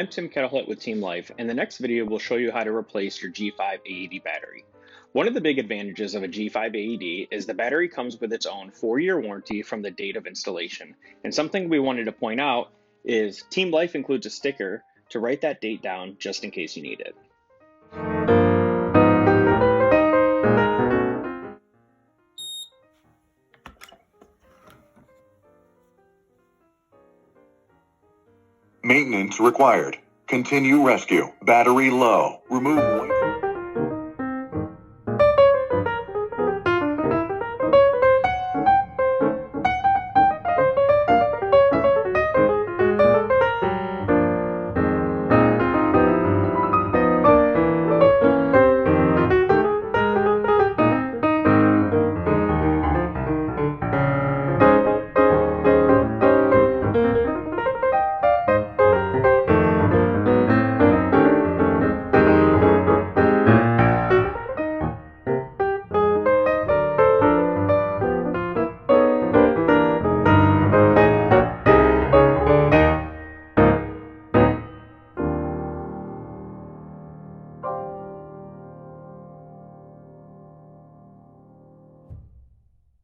Tim Ketelhut with Team Life, and the next video will show you how to replace your G5 AED battery. One of the big advantages of a G5 AED is the battery comes with its own 4-year warranty from the date of installation. And something we wanted to point out is Team Life includes a sticker to write that date down just in case you need it. Maintenance required. Continue rescue. Battery low. Remove